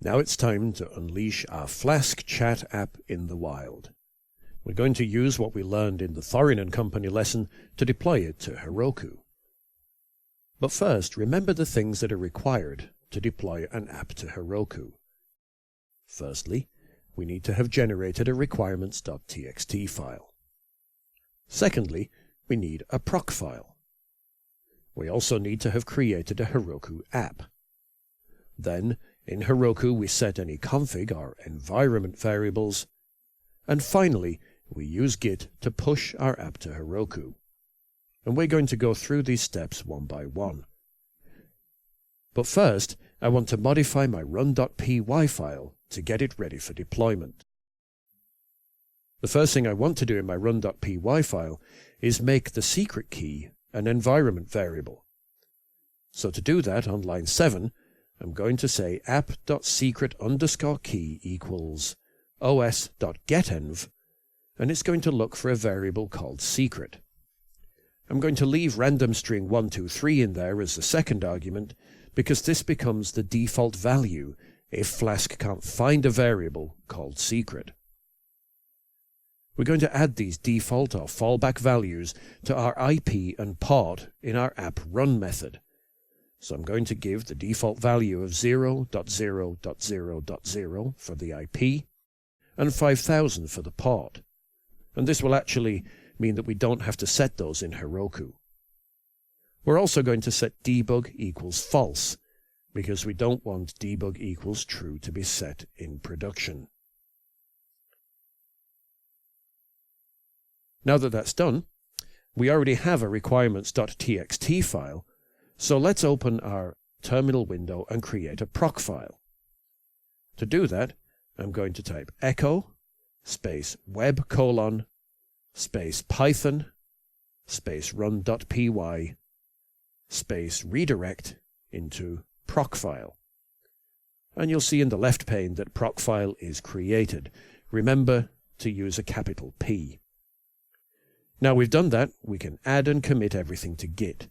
Now it's time to unleash our Flask chat app in the wild. We're going to use what we learned in the Thorin and Company lesson to deploy it to Heroku. But first, remember the things that are required to deploy an app to Heroku. Firstly, we need to have generated a requirements.txt file. Secondly, we need a proc file. We also need to have created a Heroku app. Then, in Heroku, we set any config or environment variables. And finally, we use Git to push our app to Heroku. And we're going to go through these steps one by one. But first, I want to modify my run.py file to get it ready for deployment. The first thing I want to do in my run.py file is make the secret key an environment variable. So to do that, on line 7, I'm going to say app.secret_key equals os.getEnv, and it's going to look for a variable called secret. I'm going to leave random string 123 in there as the second argument, because this becomes the default value if Flask can't find a variable called secret. We're going to add these default or fallback values to our IP and port in our app run method. So I'm going to give the default value of 0.0.0.0 for the IP and 5000 for the port. And this will actually mean that we don't have to set those in Heroku. We're also going to set debug equals false, because we don't want debug equals true to be set in production. Now that that's done, we already have a requirements.txt file, so let's open our terminal window and create a proc file. To do that, I'm going to type echo space web : space python space run.py space redirect into proc file. And you'll see in the left pane that proc file is created. Remember to use a capital P. Now we've done that, we can add and commit everything to Git.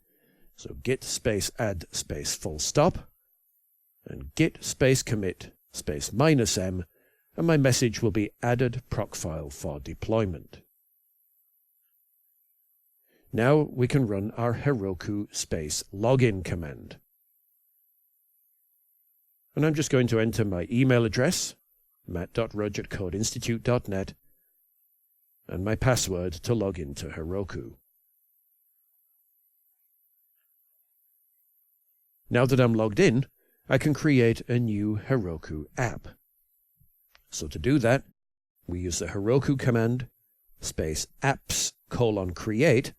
So git space add space full stop, and git space commit space -m, and my message will be added proc file for deployment. Now we can run our Heroku space login command. And I'm just going to enter my email address, matt.rudge@codeinstitute.net, and my password to log into Heroku. Now that I'm logged in, I can create a new Heroku app. So to do that, we use the Heroku command space apps:create,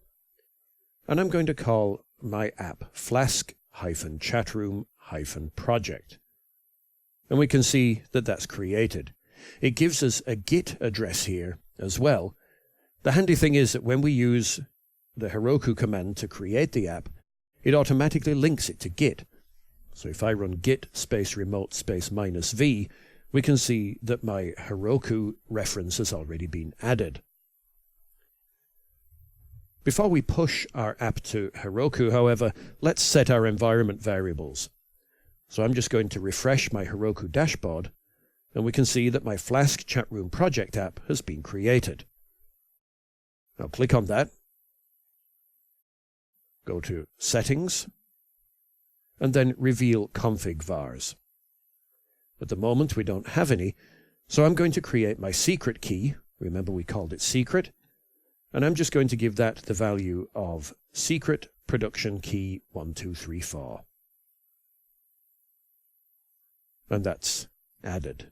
and I'm going to call my app Flask-chatroom-project. And we can see that that's created. It gives us a Git address here as well. The handy thing is that when we use the Heroku command to create the app, it automatically links it to Git. So if I run git space remote space -v, we can see that my Heroku reference has already been added. Before we push our app to Heroku, however, let's set our environment variables. So I'm just going to refresh my Heroku dashboard, and we can see that my Flask Chatroom project app has been created. I'll click on that, go to Settings, and then Reveal Config Vars. At the moment we don't have any, so I'm going to create my secret key. Remember we called it secret, and I'm just going to give that the value of secret production key 1234. And that's added.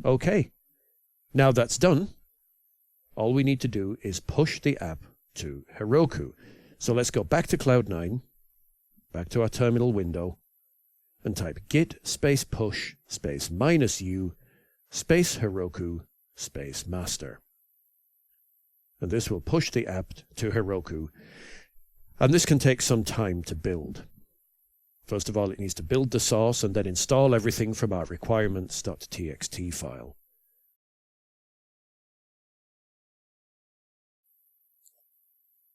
Okay, now that's done, all we need to do is push the app to Heroku. So let's go back to Cloud9, back to our terminal window, and type git space push space -u space Heroku space master. And this will push the app to Heroku, and this can take some time to build. First of all, it needs to build the source and then install everything from our requirements.txt file.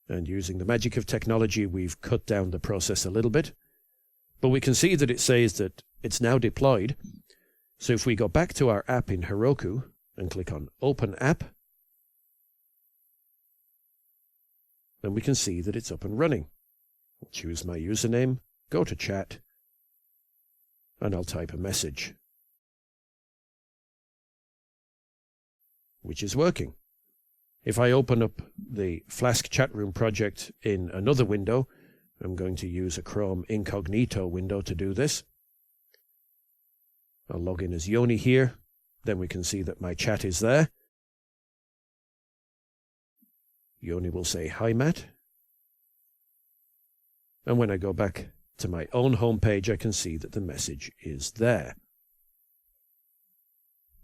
And using the magic of technology, we've cut down the process a little bit. But we can see that it says that it's now deployed. So if we go back to our app in Heroku and click on Open App, then we can see that it's up and running. I'll choose my username, go to chat, and I'll type a message, which is working. If I open up the Flask chat room project in another window, I'm going to use a Chrome incognito window to do this. I'll log in as Yoni here, then we can see that my chat is there. Yoni will say, "Hi, Matt." And when I go back to my own homepage, I can see that the message is there.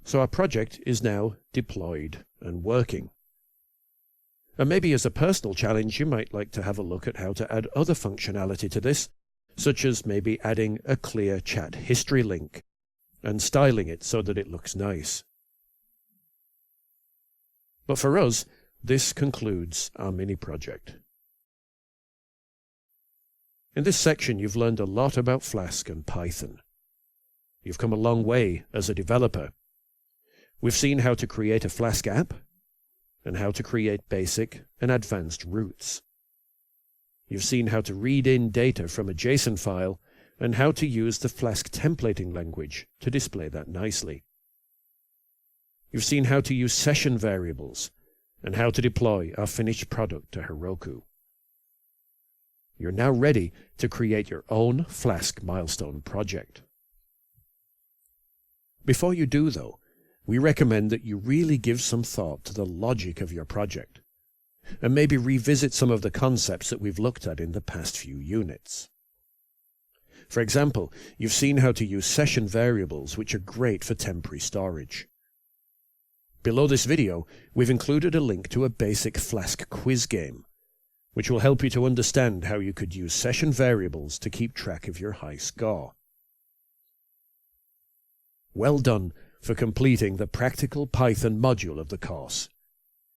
So our project is now deployed and working. And maybe as a personal challenge, you might like to have a look at how to add other functionality to this, such as maybe adding a clear chat history link and styling it so that it looks nice. But for us, this concludes our mini project. In this section, you've learned a lot about Flask and Python. You've come a long way as a developer. We've seen how to create a Flask app and how to create basic and advanced routes. You've seen how to read in data from a JSON file and how to use the Flask templating language to display that nicely. You've seen how to use session variables and how to deploy our finished product to Heroku. You're now ready to create your own Flask milestone project. Before you do, though, we recommend that you really give some thought to the logic of your project, and maybe revisit some of the concepts that we've looked at in the past few units. For example, you've seen how to use session variables, which are great for temporary storage. Below this video, we've included a link to a basic Flask quiz game, which will help you to understand how you could use session variables to keep track of your high score. Well done for completing the practical Python module of the course.